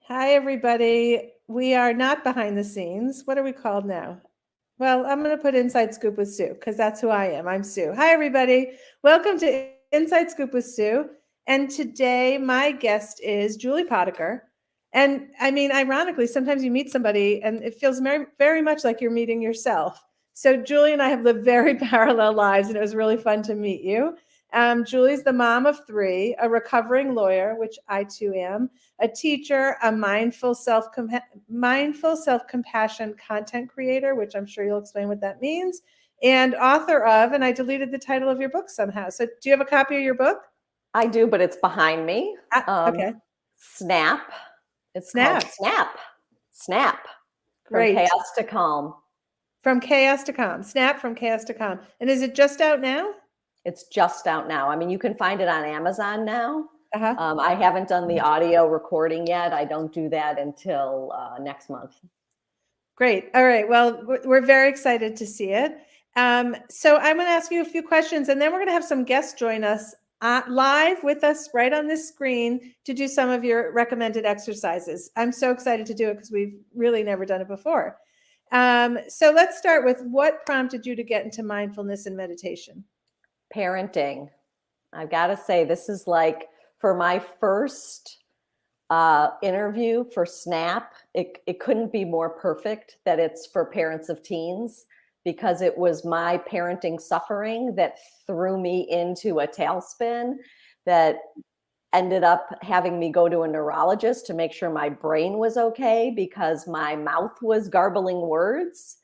Hi, everybody. We are not behind the scenes. What are we called now? Well, I'm going to put Inside Scoop with Sue because that's who I am. I'm Sue. Hi, everybody. Welcome to Inside Scoop with Sue. And today, my guest is Julie Potiker. And I mean, ironically, sometimes you meet somebody and it feels very, very much like you're meeting yourself. So, Julie and I have lived very parallel lives, and it was really fun to meet you. Julie's the mom of three, a recovering lawyer, which I too am, a teacher, a mindful self-compassion content creator, which I'm sure you'll explain what that means, and author of, and I deleted the title of your book somehow. So do you have a copy of your book? I do, but it's behind me. Okay. Snap. It's Snap. called Snap. Snap. Great. From chaos to calm. From chaos to calm. Snap from chaos to calm. And is it just out now? It's just out now. I mean, you can find it on Amazon now. I haven't done the audio recording yet. I don't do that until next month. Great. All right. Well, we're very excited to see it. So I'm going to ask you a few questions, and then we're going to have some guests join us live with us right on this screen to do some of your recommended exercises. I'm so excited to do it because we've really never done it before. So let's start with what prompted you to get into mindfulness and meditation? Parenting. I've got to say, this is like for my first interview for Snap, it couldn't be more perfect that it's for parents of teens, because it was my parenting suffering that threw me into a tailspin that ended up having me go to a neurologist to make sure my brain was okay because my mouth was garbling words.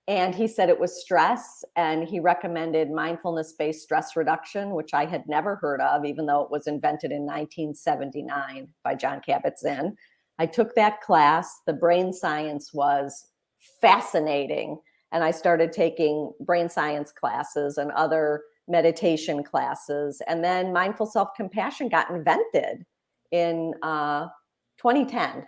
And he said it was stress, and he recommended mindfulness-based stress reduction, which I had never heard of, even though it was invented in 1979 by John Kabat-Zinn. I took that class. The brain science was fascinating, and I started taking brain science classes and other meditation classes. And then mindful self-compassion got invented in 2010,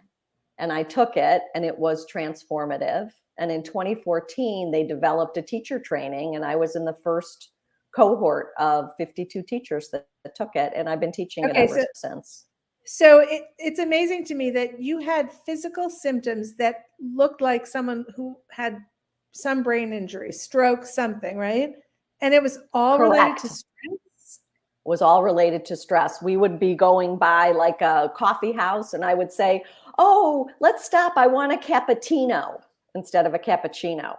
and I took it, and it was transformative. And in 2014, they developed a teacher training, and I was in the first cohort of 52 teachers that took it, and I've been teaching it ever since. So it's amazing to me that you had physical symptoms that looked like someone who had some brain injury, stroke, something, right? And it was all related to stress? Was all related to stress. We would be going by like a coffee house, and I would say, "Oh, let's stop. I want a cappuccino," instead of a cappuccino.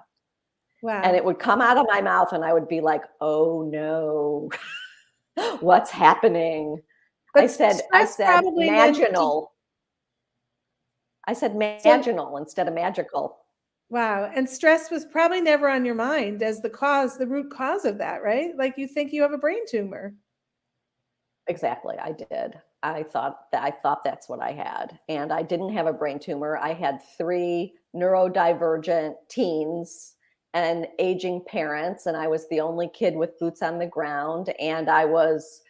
Wow. And it would come out of my mouth, and I would be like, "Oh no, what's happening?" But I said maginal. I said maginal instead of magical. Wow. And stress was probably never on your mind as the root cause of that, right? Like you think you have a brain tumor. Exactly. I did. I thought that's what I had. And I didn't have a brain tumor. I had 3 neurodivergent teens and aging parents. And I was the only kid with boots on the ground. And I was,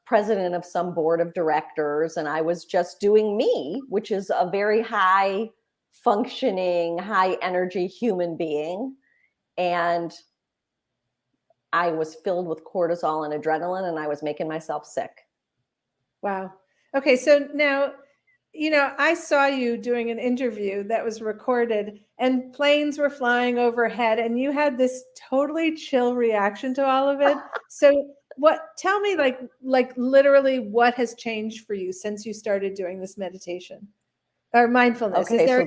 president of some board of directors. And I was just doing me, which is a very high functioning, high energy human being. And I was filled with cortisol and adrenaline, and I was making myself sick. Wow. Okay. So now, I saw you doing an interview that was recorded, and planes were flying overhead, and you had this totally chill reaction to all of it. So tell me like literally what has changed for you since you started doing this meditation or mindfulness? Okay. So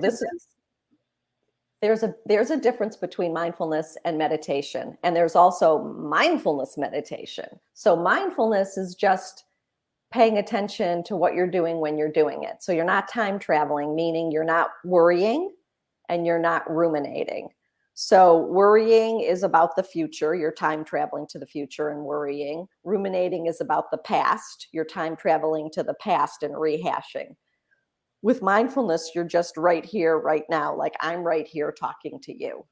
there's a difference between mindfulness and meditation. And there's also mindfulness meditation. So mindfulness is just paying attention to what you're doing when you're doing it. So you're not time traveling, meaning you're not worrying and you're not ruminating. So worrying is about the future. You're time traveling to the future and worrying. Ruminating is about the past. You're time traveling to the past and rehashing. With mindfulness, you're just right here, right now. Like I'm right here talking to you.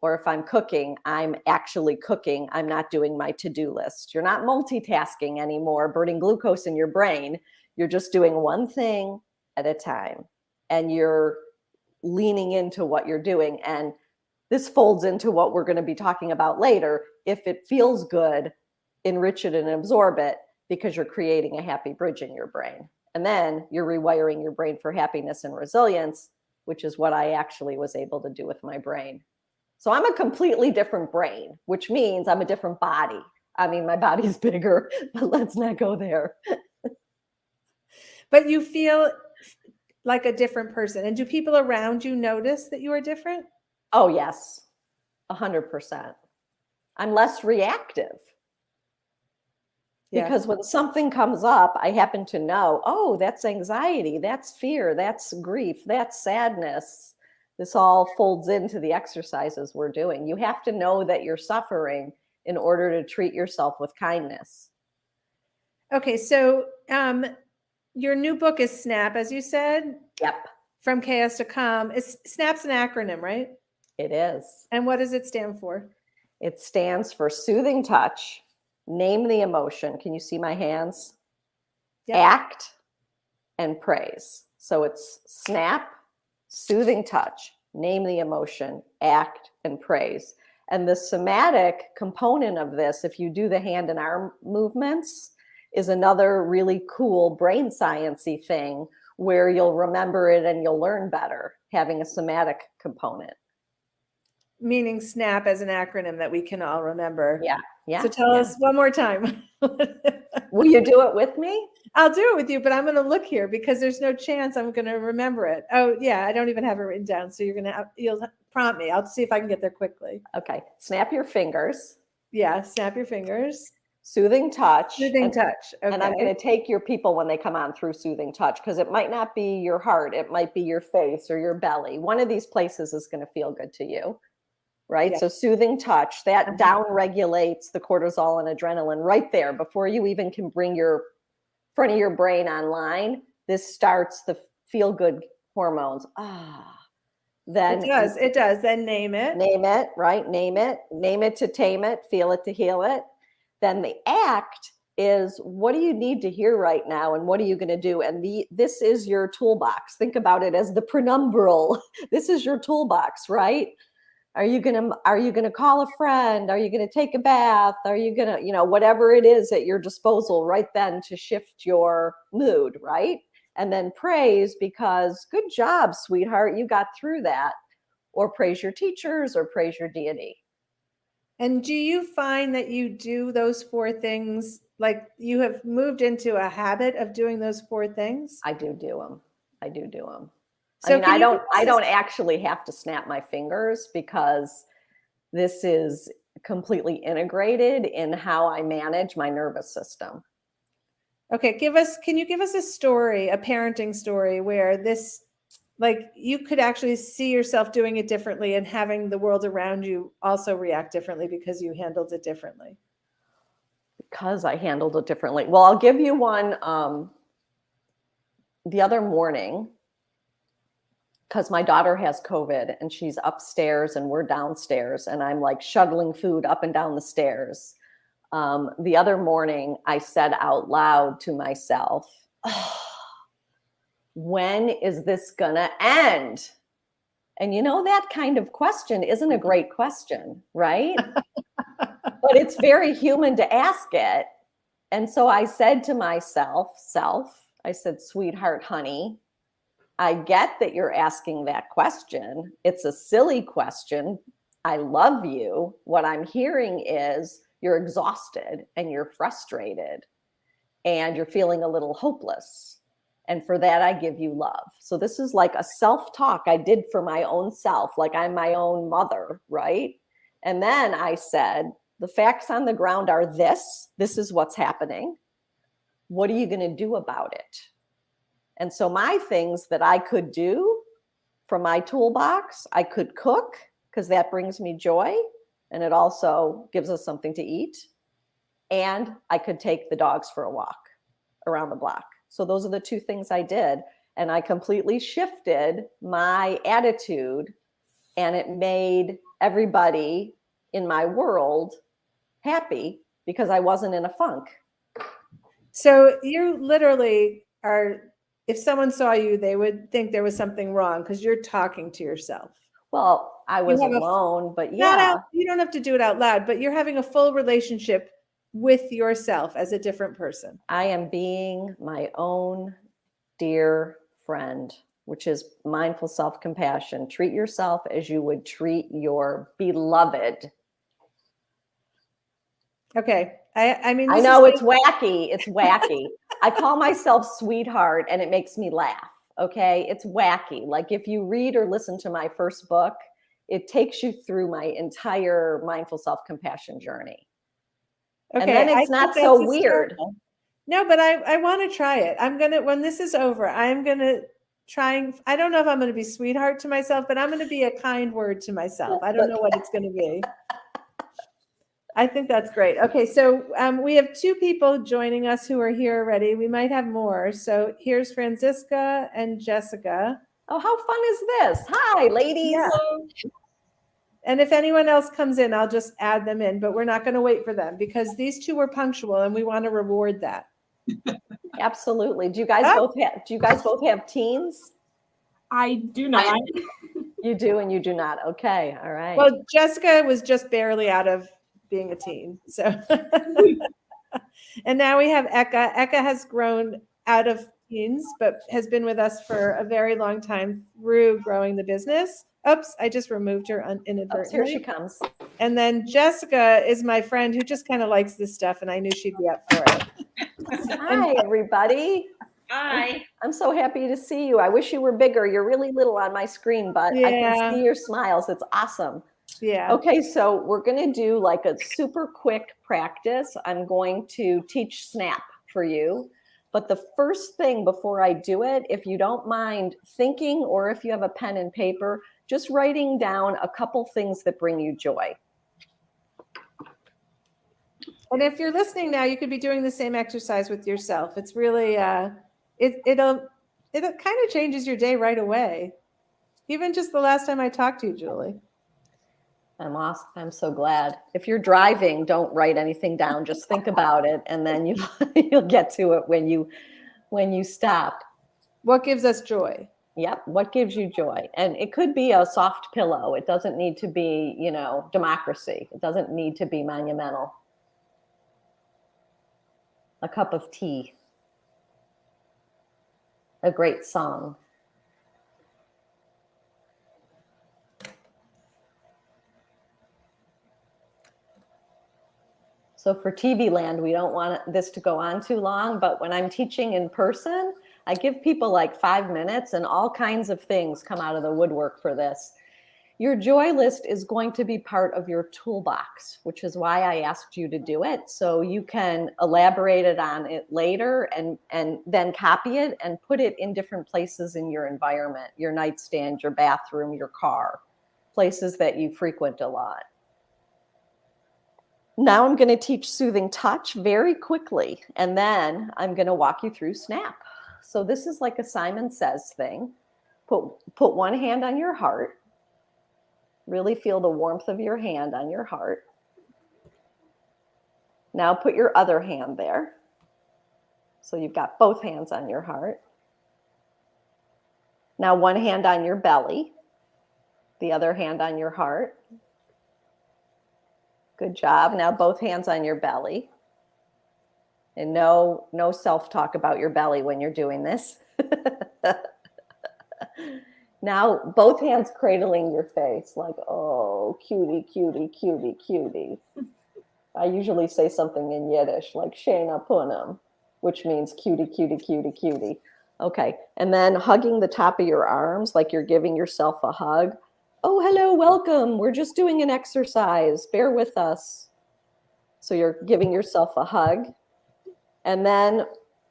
Or if I'm cooking, I'm actually cooking. I'm not doing my to-do list. You're not multitasking anymore, burning glucose in your brain. You're just doing one thing at a time. And you're leaning into what you're doing. And this folds into what we're going to be talking about later. If it feels good, enrich it and absorb it, because you're creating a happy bridge in your brain. And then you're rewiring your brain for happiness and resilience, which is what I actually was able to do with my brain. So I'm a completely different brain, which means I'm a different body. I mean, my body's bigger, but let's not go there. But you feel like a different person. And do people around you notice that you are different? Oh, yes, 100%. I'm less reactive. Yeah. Because when something comes up, I happen to know, oh, that's anxiety, that's fear, that's grief, that's sadness. This all folds into the exercises we're doing. You have to know that you're suffering in order to treat yourself with kindness. Okay. So your new book is SNAP, as you said. Yep. From Chaos to Calm. SNAP's an acronym, right? It is. And what does it stand for? It stands for soothing touch, name the emotion. Can you see my hands? Yep. Act and praise. So it's snap, soothing touch, name the emotion, act and praise. And the somatic component of this, if you do the hand and arm movements, is another really cool brain sciencey thing where you'll remember it and you'll learn better, having a somatic component. Meaning SNAP as an acronym that we can all remember. Yeah. Yeah. So tell us one more time. Will you do it with me? I'll do it with you, but I'm going to look here because there's no chance I'm going to remember it. Oh yeah, I don't even have it written down. So you'll prompt me. I'll see if I can get there quickly. Okay. Snap your fingers. Yeah. Snap your fingers. Soothing touch. Soothing touch. Okay. And I'm going to take your people when they come on through soothing touch, because it might not be your heart. It might be your face or your belly. One of these places is going to feel good to you. Right. Yeah. So soothing touch, that down regulates the cortisol and adrenaline right there before you even can bring your front of your brain online. This starts the feel good hormones. Then it does. Then name it. Name it, right? Name it to tame it, feel it to heal it. Then the act is, what do you need to hear right now? And what are you going to do? And this is your toolbox. Think about it as the penumbral. This is your toolbox, right? Are you gonna call a friend? Are you gonna take a bath? Are you gonna, whatever it is at your disposal right then to shift your mood, right? And then praise, because good job, sweetheart, you got through that. Or praise your teachers or praise your deity. And do you find that you do those 4 things, like you have moved into a habit of doing those 4 things? I do them. So I mean, I don't actually have to snap my fingers because this is completely integrated in how I manage my nervous system. Okay, can you give us a story, a parenting story where this, like you could actually see yourself doing it differently and having the world around you also react differently because you handled it differently? Because I handled it differently. Well, I'll give you one. The other morning, because my daughter has COVID and she's upstairs and we're downstairs and I'm like shuttling food up and down the stairs. The other morning I said out loud to myself, when is this gonna end? And that kind of question isn't a great question, right? But it's very human to ask it. And so I said to myself, I said, sweetheart, honey, I get that you're asking that question. It's a silly question. I love you. What I'm hearing is you're exhausted and you're frustrated and you're feeling a little hopeless. And for that, I give you love. So this is like a self-talk I did for my own self, like I'm my own mother, right? And then I said, the facts on the ground are this is what's happening. What are you going to do about it? And so my things that I could do from my toolbox, I could cook because that brings me joy and it also gives us something to eat. And I could take the dogs for a walk around the block. So those are the 2 things I did. And I completely shifted my attitude and it made everybody in my world happy because I wasn't in a funk. So you literally are, if someone saw you, they would think there was something wrong because you're talking to yourself. Well, I was alone, but yeah. You don't have to do it out loud, but you're having a full relationship with yourself as a different person. I am being my own dear friend, which is mindful self-compassion. Treat yourself as you would treat your beloved. Okay. I mean, I this know is it's wacky. It's wacky. I call myself sweetheart and it makes me laugh. Okay. It's wacky. Like if you read or listen to my first book, it takes you through my entire mindful self-compassion journey. okay. And then I it's think not that's so weird. hysterical. No, but I want to try it. I'm gonna, when this is over, I'm gonna I don't know if I'm gonna be sweetheart to myself, but I'm gonna be a kind word to myself. I don't know what it's gonna be. I think that's great. Okay, so we have 2 people joining us who are here already. We might have more. So here's Franziska and Jessica. Oh, how fun is this? Hi, ladies. Yeah. And if anyone else comes in, I'll just add them in, but we're not going to wait for them because these 2 were punctual and we want to reward that. Absolutely. Do you guys both have teens? I do not. You do and you do not. Okay. All right. Well, Jessica was just barely out of being a teen. So and now we have Eka. Eka has grown out of teens, but has been with us for a very long time through growing the business. Oops, I just removed her inadvertently. Here she comes. And then Jessica is my friend who just kind of likes this stuff, and I knew she'd be up for it. Hi, everybody. Hi. I'm so happy to see you. I wish you were bigger. You're really little on my screen, but I can see your smiles. It's awesome. Yeah. Okay, so we're going to do like a super quick practice. I'm going to teach Snap for you. But the first thing before I do it, if you don't mind thinking, or if you have a pen and paper, just writing down a couple things that bring you joy. And if you're listening now, you could be doing the same exercise with yourself. It's really, it kind of changes your day right away. Even just the last time I talked to you, Julie. I'm awesome. I'm so glad. If you're driving, don't write anything down. Just think about it, and then you'll get to it when you stop. What gives us joy? Yep. What gives you joy? And it could be a soft pillow. It doesn't need to be, democracy. It doesn't need to be monumental. A cup of tea. A great song. So for TV land, we don't want this to go on too long, but when I'm teaching in person, I give people like 5 minutes and all kinds of things come out of the woodwork for this. Your joy list is going to be part of your toolbox, which is why I asked you to do it. So you can elaborate on it later and then copy it and put it in different places in your environment, your nightstand, your bathroom, your car, places that you frequent a lot. Now I'm going to teach soothing touch very quickly, and then I'm going to walk you through Snap. So this is like a Simon Says thing. Put one hand on your heart. Really feel the warmth of your hand on your heart. Now put your other hand there. So you've got both hands on your heart. Now one hand on your belly, the other hand on your heart. Good job. Now both hands on your belly. And no self-talk about your belly when you're doing this. Now both hands cradling your face like, oh, cutie, cutie, cutie, cutie. I usually say something in Yiddish like Shana Punam, which means cutie, cutie, cutie, cutie. Okay. And then hugging the top of your arms like you're giving yourself a hug. Oh, hello, welcome. We're just doing an exercise. Bear with us. So you're giving yourself a hug. And then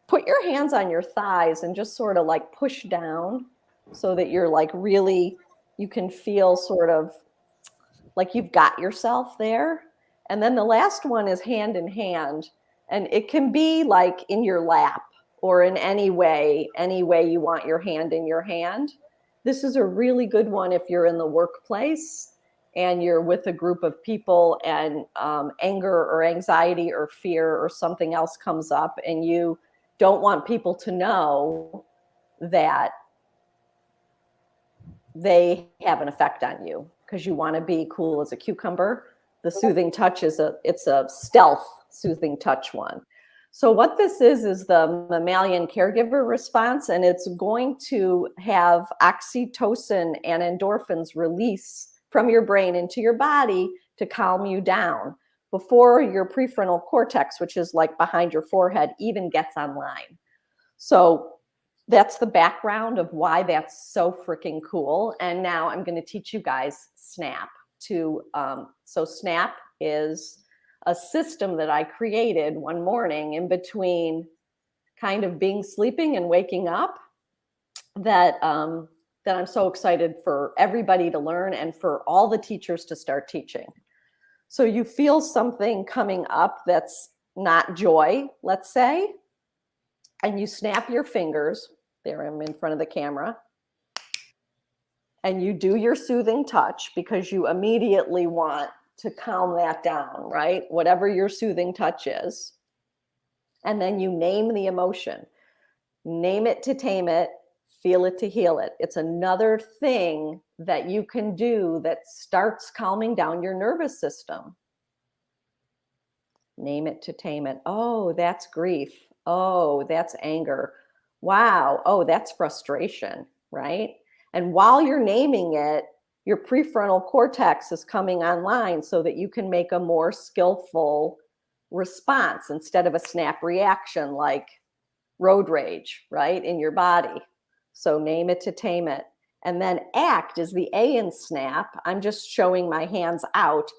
put your hands on your thighs and just sort of like push down so that you're like really, you can feel sort of like you've got yourself there. And then the last one is hand in hand. And it can be like in your lap or in any way you want your hand in your hand. This is a really good one if you're in the workplace and you're with a group of people and anger or anxiety or fear or something else comes up and you don't want people to know that they have an effect on you because you want to be cool as a cucumber. The soothing touch it's a stealth soothing touch one. So what this is the mammalian caregiver response, and it's going to have oxytocin and endorphins release from your brain into your body to calm you down before your prefrontal cortex, which is like behind your forehead, even gets online. So that's the background of why that's so freaking cool. And now I'm going to teach you guys SNAP. So SNAP is a system that I created one morning in between kind of being sleeping and waking up that I'm so excited for everybody to learn and for all the teachers to start teaching. So you feel something coming up that's not joy, let's say, and you snap your fingers. There I'm in front of the camera. And you do your soothing touch because you immediately want to calm that down, right? Whatever your soothing touch is. And then you name the emotion. Name it to tame it, feel it to heal it. It's another thing that you can do that starts calming down your nervous system. Name it to tame it. Oh, that's grief. Oh, that's anger. Wow. Oh, that's frustration, right? And while you're naming it, your prefrontal cortex is coming online so that you can make a more skillful response instead of a snap reaction like road rage, right, in your body. So name it to tame it. And then act is the A in SNAP. I'm just showing my hands out.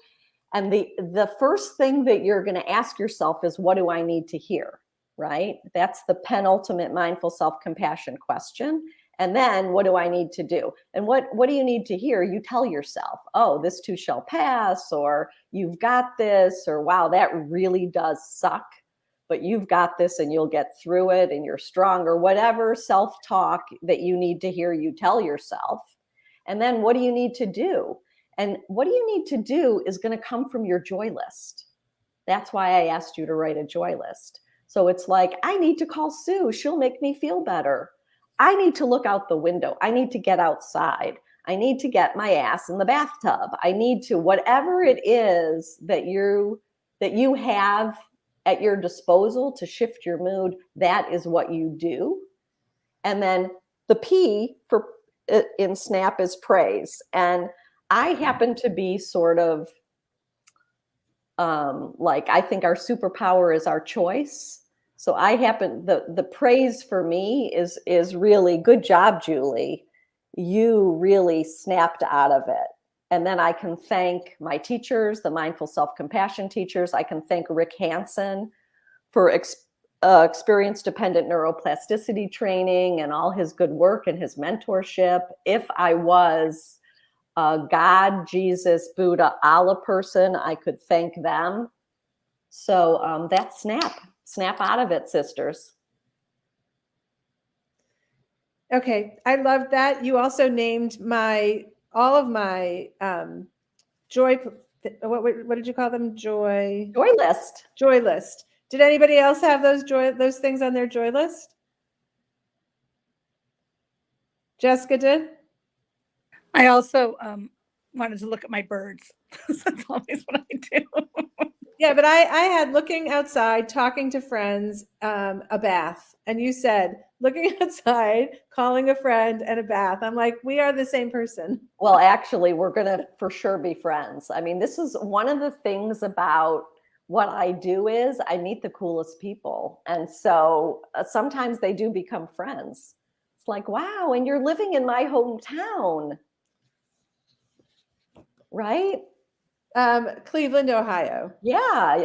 And the first thing that you're going to ask yourself is, what do I need to hear, right? That's the penultimate mindful self-compassion question. And then what do I need to do? And what do you need to hear? You tell yourself, oh, this too shall pass, or you've got this, or wow, that really does suck, but you've got this and you'll get through it and you're strong, or whatever self-talk that you need to hear, you tell yourself. And then what do you need to do? And what do you need to do is going to come from your joy list. That's why I asked you to write a joy list. So it's like, I need to call Sue. She'll make me feel better. I need to look out the window. I need to get outside. I need to get my ass in the bathtub. I need to, whatever it is that you have at your disposal to shift your mood, that is what you do. And then the P for in SNAP is praise. And I happen to be sort of like, I think our superpower is our choice. So the praise for me is really good job, Julie. You really snapped out of it. And then I can thank my teachers, the mindful self-compassion teachers. I can thank Rick Hansen for experience-dependent neuroplasticity training and all his good work and his mentorship. If I was a God, Jesus, Buddha, Allah person, I could thank them. So that's SNAP. Snap out of it, sisters. Okay, I love that. You also named all of my joy. What did you call them? Joy list. Joy list. Did anybody else have those things on their joy list? Jessica did. I also wanted to look at my birds. That's always what I do. Yeah, but I had looking outside, talking to friends, a bath. And you said looking outside, calling a friend, and a bath. I'm like, we are the same person. Well, actually, we're going to for sure be friends. I mean, this is one of the things about what I do is I meet the coolest people. And so sometimes they do become friends. It's like, wow, and you're living in my hometown, right? Cleveland, Ohio. Yeah,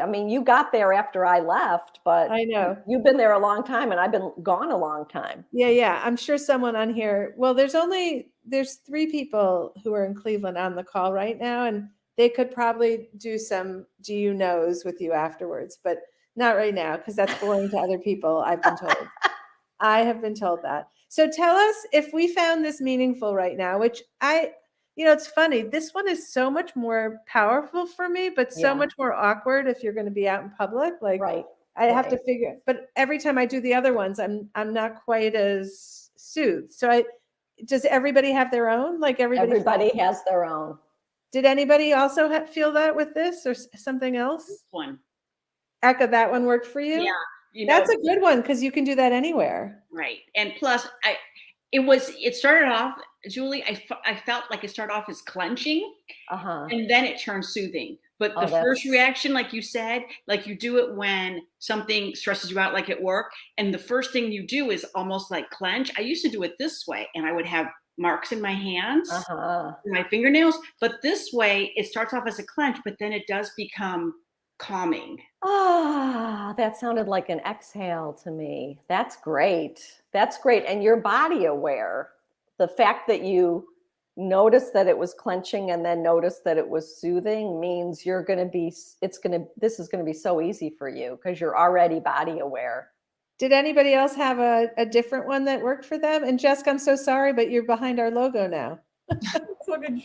I mean, you got there after I left, but I know you've been there a long time and I've been gone a long time. Yeah. I'm sure someone on here, well, there's 3 people who are in Cleveland on the call right now, and they could probably do some do you knows with you afterwards, but not right now because that's boring to other people, I've been told. I have been told that. So tell us if we found this meaningful right now, which it's funny. This one is so much more powerful for me, but so much more awkward if you're going to be out in public. Like, right. I have to figure. But every time I do the other ones, I'm not quite as soothed. So does everybody have their own? Like everybody has their own. Did anybody also feel that with this or something else? This one. Eka, that one worked for you? Yeah. You know, That's a good one because you can do that anywhere. right. And plus, it started off, Julie, I felt like it started off as clenching, Uh-huh. and then it turned soothing. But Oh, the first that's- reaction, like you said, like you do it when something stresses you out, like at work, and the first thing you do is almost like clench. I used to do it this way, and I would have marks in my hands, Uh-huh. my fingernails. But this way, it starts off as a clench, but then it does become calming. Ah, that sounded like an exhale to me. That's great. That's great. And you're body aware. The fact that you noticed that it was clenching and then noticed that it was soothing means you're going to be, this is going to be so easy for you because you're already body aware. Did anybody else have a different one that worked for them? And Jessica, I'm so sorry, but you're behind our logo now. So good.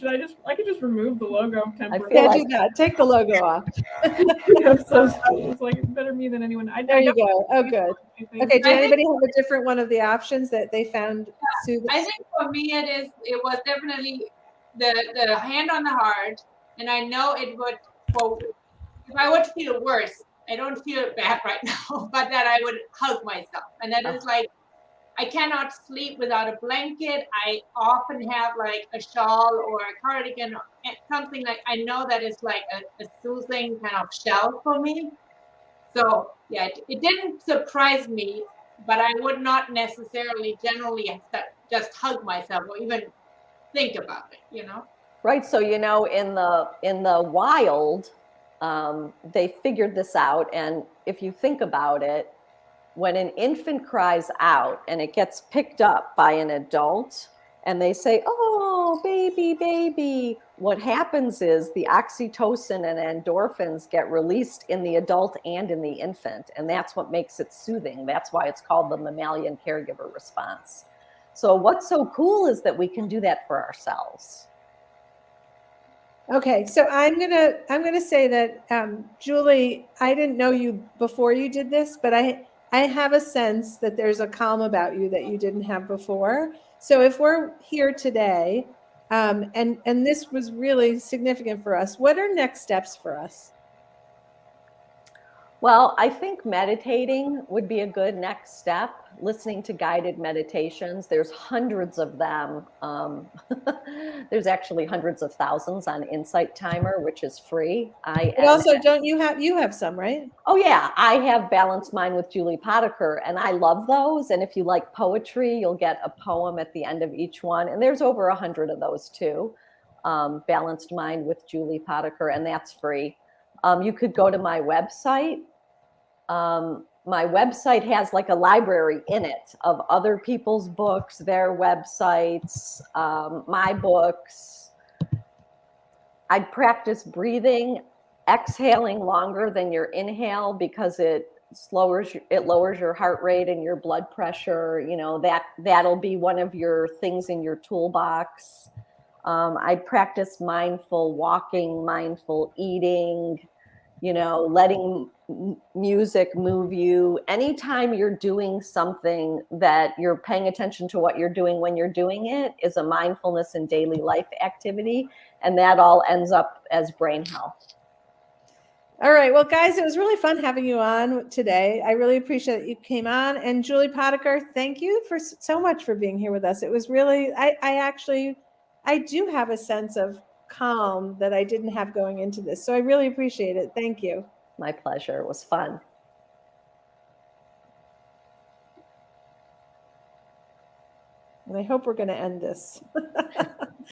I could just remove the logo temporarily. feel Yeah, like- do that. Take the logo off. That's so sweet. It's like better me than anyone. There you go. Oh, good. Okay, did I think- anybody have a different one of the options that they found soothing? I think for me it was definitely the hand on the heart, and I know it would, well, if I would feel worse, I don't feel it bad right now, but that I would hug myself. And that is like, I cannot sleep without a blanket. I often have like a shawl or a cardigan or something like, I know that is like a soothing kind of shell for me. So yeah, it didn't surprise me, but I would not necessarily generally just hug myself or even think about it, you know? Right. So, in the wild, they figured this out. And if you think about it, when an infant cries out and it gets picked up by an adult and they say, "Oh, baby, baby," what happens is the oxytocin and endorphins get released in the adult and in the infant. And that's what makes it soothing. That's why it's called the mammalian caregiver response. So what's so cool is that we can do that for ourselves. Okay, so I'm gonna say that Julie, I didn't know you before you did this, but I have a sense that there's a calm about you that you didn't have before. So if we're here today, and this was really significant for us, what are next steps for us? Well, I think meditating would be a good next step. Listening to guided meditations. There's hundreds of them. There's actually hundreds of thousands on Insight Timer, which is free. But also, don't you have some, right? Oh yeah, I have Balanced Mind with Julie Potiker, and I love those. And if you like poetry, you'll get a poem at the end of each one. And there's over 100 of those too. Balanced Mind with Julie Potiker, and that's free. You could go to my website. My website has like a library in it of other people's books, their websites, my books. I'd practice breathing, exhaling longer than your inhale because it lowers your heart rate and your blood pressure. That'll be one of your things in your toolbox. I practice mindful walking, mindful eating, letting music move you. Anytime you're doing something that you're paying attention to what you're doing when you're doing it is a mindfulness and daily life activity. And that all ends up as brain health. All right. Well, guys, it was really fun having you on today. I really appreciate that you came on. And Julie Potiker, thank you so much for being here with us. It was really, I do have a sense of calm that I didn't have going into this. So I really appreciate it. Thank you. My pleasure. It was fun. And I hope we're going to end this.